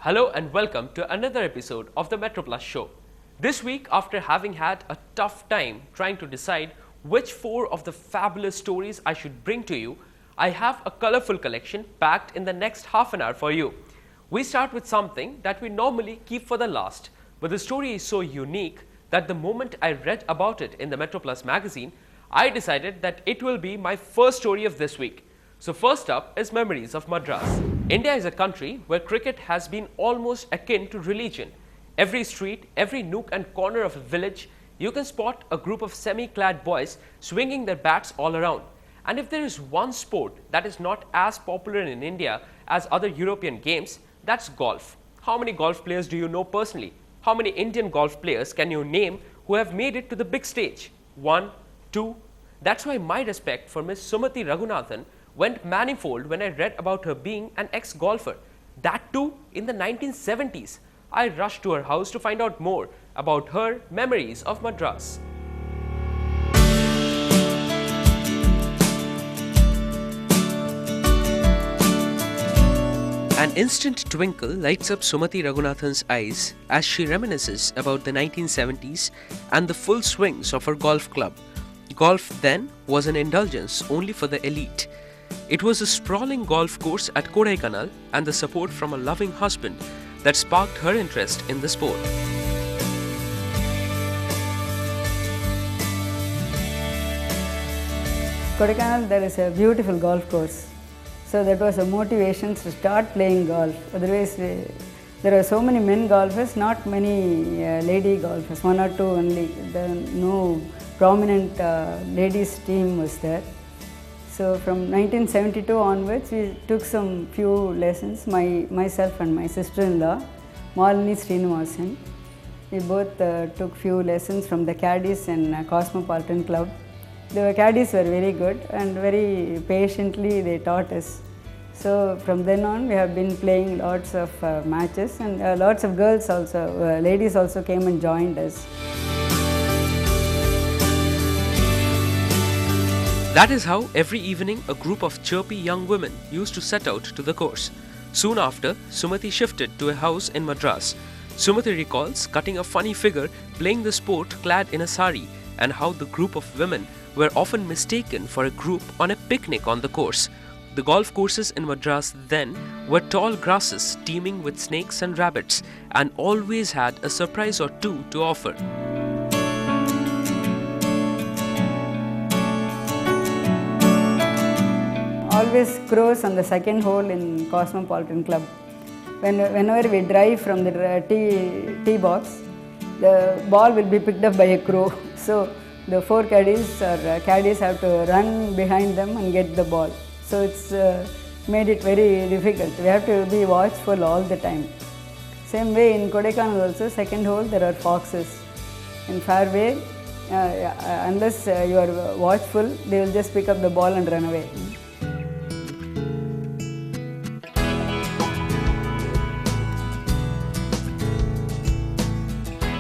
Hello and welcome to another episode of the Metroplus show. This week, after having had a tough time trying to decide which four of the fabulous stories I should bring to you, I have a colorful collection packed in the next half an hour for you. We start with something that we normally keep for the last, but the story is so unique that the moment I read about it in the Metroplus magazine, I decided that it will be my first story of this week. So first up is Memories of Madras. India is a country where cricket has been almost akin to religion. Every street, every nook and corner of a village, you can spot a group of semi-clad boys swinging their bats all around. And if there is one sport that is not as popular in India as other European games, that's golf. How many golf players do you know personally? How many Indian golf players can you name who have made it to the big stage? 1, 2. That's why my respect for Miss Sumathi Raghunathan went manifold when I read about her being an ex-golfer. That too in the 1970s. I rushed to her house to find out more about her Memories of Madras. An instant twinkle lights up Sumathi Raghunathan's eyes as she reminisces about the 1970s and the full swings of her golf club. Golf then was an indulgence only for the elite. It was a sprawling golf course at Kodaikanal and the support from a loving husband that sparked her interest in the sport. Kodaikanal, there is a beautiful golf course. So that was a motivation to start playing golf. Otherwise, there are so many men golfers, not many lady golfers, 1 or 2 only. No prominent ladies team was there. So from 1972 onwards, we took some few lessons, myself and my sister-in-law, Malini Srinivasan. We both took few lessons from the caddies in Cosmopolitan Club. The caddies were very good and very patiently they taught us. So from then on, we have been playing lots of matches and lots of girls also, ladies also came and joined us. That is how every evening a group of chirpy young women used to set out to the course. Soon after, Sumathi shifted to a house in Madras. Sumathi recalls cutting a funny figure playing the sport clad in a sari and how the group of women were often mistaken for a group on a picnic on the course. The golf courses in Madras then were tall grasses teeming with snakes and rabbits and always had a surprise or two to offer. Always crows on the second hole in Cosmopolitan Club. Whenever we drive from the tee box, the ball will be picked up by a crow. So the 4 caddies have to run behind them and get the ball. So it's made it very difficult. We have to be watchful all the time. Same way in Kodaikanal also, second hole there are foxes. In fairway, unless you are watchful, they will just pick up the ball and run away.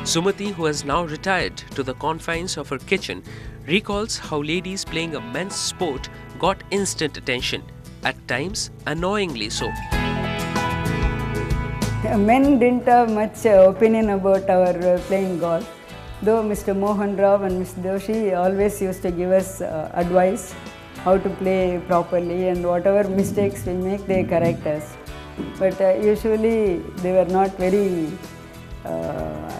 Sumathi, who has now retired to the confines of her kitchen, recalls how ladies playing a men's sport got instant attention, at times annoyingly so. Men didn't have much opinion about our playing golf, though Mr. Mohan Rao and Mr. Doshi always used to give us advice how to play properly, and whatever mistakes we make, they correct us. But usually they were not very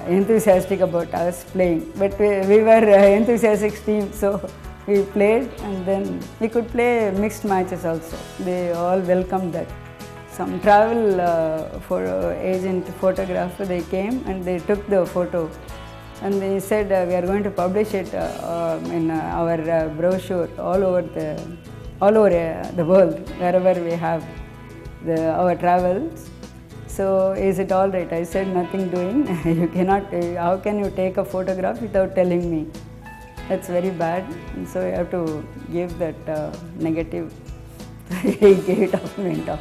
enthusiastic about us playing, but we were enthusiastic team, so we played and then we could play mixed matches also. They all welcomed that. Some travel for agent photographer, they came and they took the photo and they said we are going to publish it in our brochure all over the world, wherever we have our travels. So is it all right? I said nothing doing. You cannot. How can you take a photograph without telling me? That's very bad. And so you have to give that negative. He gave it up and went off.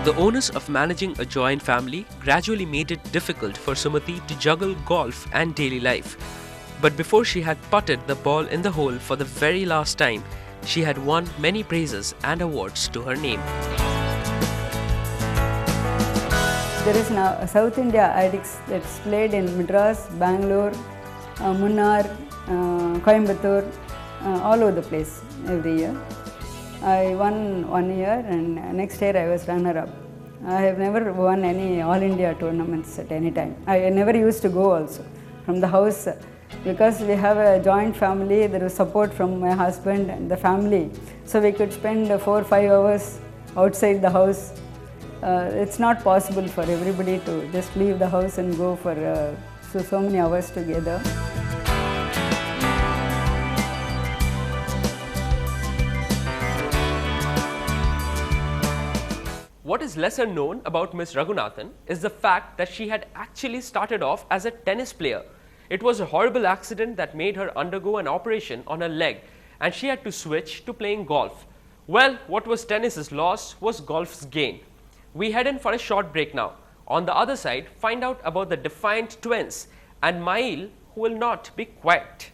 The onus of managing a joint family gradually made it difficult for Sumathi to juggle golf and daily life. But before she had putted the ball in the hole for the very last time, She had won many praises and awards to her name. There is now South India Addicts that's played in Madras, Bangalore, Munnar, Coimbatore, all over the place every year. I won 1 year and next year I was runner-up. I have never won any All India tournaments at any time. I never used to go also from the house because we have a joint family. There was support from my husband and the family. So we could spend 4 or 5 hours outside the house. It's not possible for everybody to just leave the house and go for so many hours together. What is lesser known about Miss Raghunathan is the fact that she had actually started off as a tennis player. It was a horrible accident that made her undergo an operation on her leg and she had to switch to playing golf. Well, what was tennis's loss was golf's gain. We head in for a short break now. On the other side, find out about the defiant twins and Mail, who will not be quiet.